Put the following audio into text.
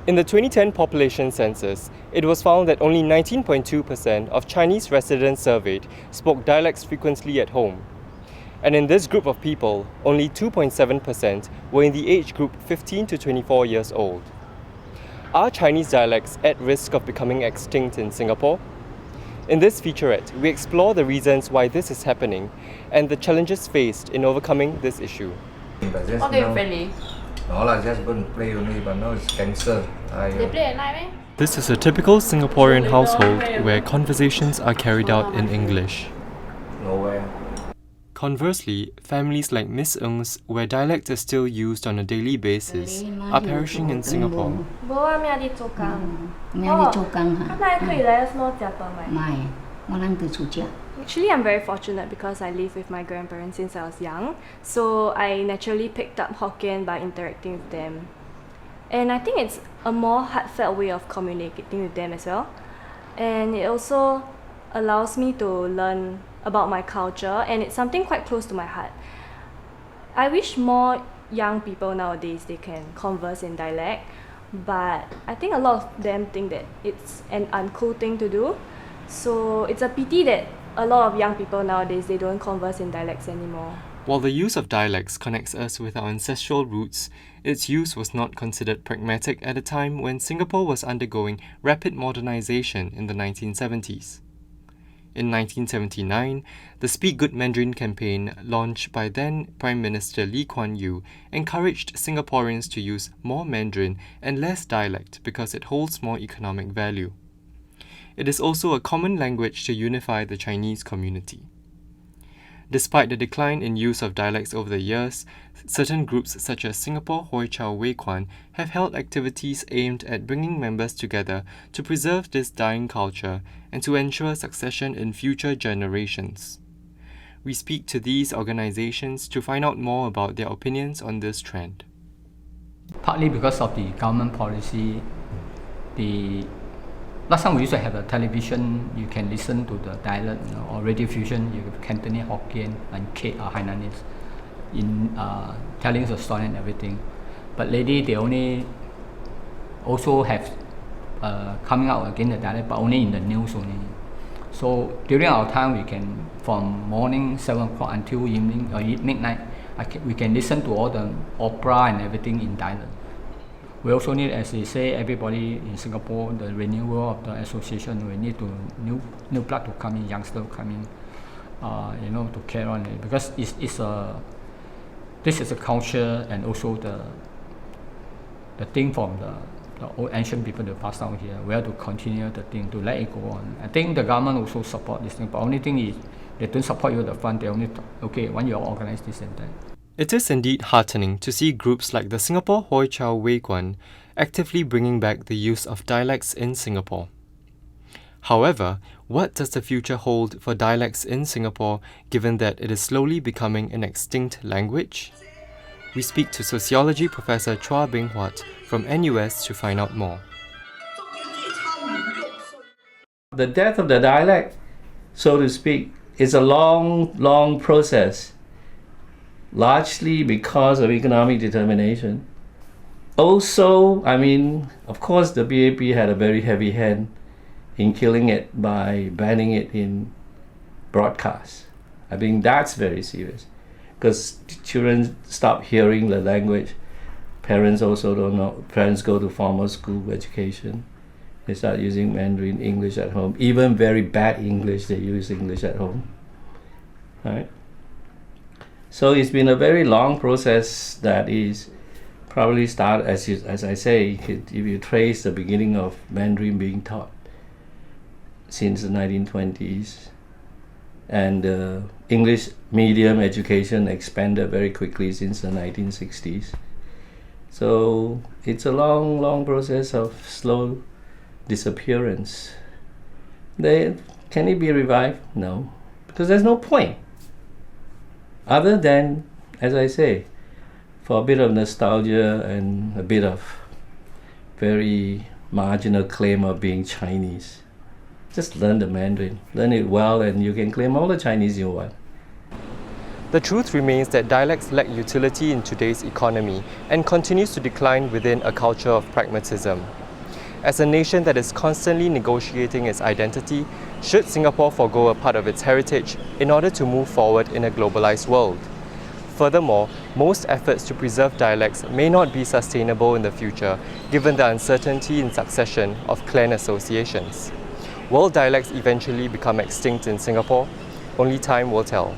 In the 2010 population census, it was found that only 19.2% of Chinese residents surveyed spoke dialects frequently at home. And in this group of people, only 2.7% were in the age group 15 to 24 years old. Are Chinese dialects at risk of becoming extinct in Singapore? In this featurette, we explore the reasons why this is happening and the challenges faced in overcoming this issue. What do you friendly? No lah, just go and play only, but now it's cancelled. They play at night, meh? This is a typical Singaporean household where conversations are carried out in English. Nowhere. Conversely, families like Miss Ng's, where dialect is still used on a daily basis, are perishing in Singapore. Actually, I'm very fortunate because I live with my grandparents since I was young, so I naturally picked up Hokkien by interacting with them. And I think it's a more heartfelt way of communicating with them as well. And it also allows me to learn about my culture, and it's something quite close to my heart. I wish more young people nowadays they can converse in dialect, but I think a lot of them think that it's an uncool thing to do. So it's a pity that a lot of young people nowadays they don't converse in dialects anymore. While the use of dialects connects us with our ancestral roots, its use was not considered pragmatic at a time when Singapore was undergoing rapid modernization in the 1970s. In 1979, the Speak Good Mandarin campaign, launched by then Prime Minister Lee Kuan Yew, encouraged Singaporeans to use more Mandarin and less dialect because it holds more economic value. It is also a common language to unify the Chinese community. Despite the decline in use of dialects over the years, certain groups such as Singapore Hoi Chau Wei Kwan have held activities aimed at bringing members together to preserve this dying culture and to ensure succession in future generations. We speak to these organizations to find out more about their opinions on this trend. Partly because of the government policy, last time we used to have a television, you can listen to the dialect, or radio fusion, you have Cantonese, Hokkien, and Hainanese in telling the story and everything. But lately, they only also have coming out again the dialect, but only in the news only. So during our time, we can, from morning 7 o'clock until evening or midnight, we can listen to all the opera and everything in dialect. We also need, as they say, everybody in Singapore, the renewal of the association, we need to new blood to come in, youngster to come in, to carry on it, because this is a culture and also the thing from the old ancient people that passed down here. We have to continue the thing, to let it go on. I think the government also support this thing, but only thing is they don't support you at the front. They only when you organize this and that. It is indeed heartening to see groups like the Singapore Hoi Chau Wei Kwan actively bringing back the use of dialects in Singapore. However, what does the future hold for dialects in Singapore given that it is slowly becoming an extinct language? We speak to sociology professor Chua Beng Huat from NUS to find out more. The death of the dialect, so to speak, is a long process, largely because of economic determination. Also, of course, the BAP had a very heavy hand in killing it by banning it in broadcast. I think that's very serious, because children stop hearing the language. Parents also don't know. Parents go to formal school education. They start using Mandarin English at home. Even very bad English, they use English at home. Right? So it's been a very long process that is probably start, as I say, if you trace the beginning of Mandarin being taught since the 1920s, and English medium education expanded very quickly since the 1960s. So it's a long process of slow disappearance. Can it be revived? No, because there's no point. Other than, as I say, for a bit of nostalgia and a bit of very marginal claim of being Chinese. Just learn the Mandarin, learn it well, and you can claim all the Chinese you want. The truth remains that dialects lack utility in today's economy and continues to decline within a culture of pragmatism. As a nation that is constantly negotiating its identity, should Singapore forego a part of its heritage in order to move forward in a globalized world? Furthermore, most efforts to preserve dialects may not be sustainable in the future, given the uncertainty in succession of clan associations. Will dialects eventually become extinct in Singapore? Only time will tell.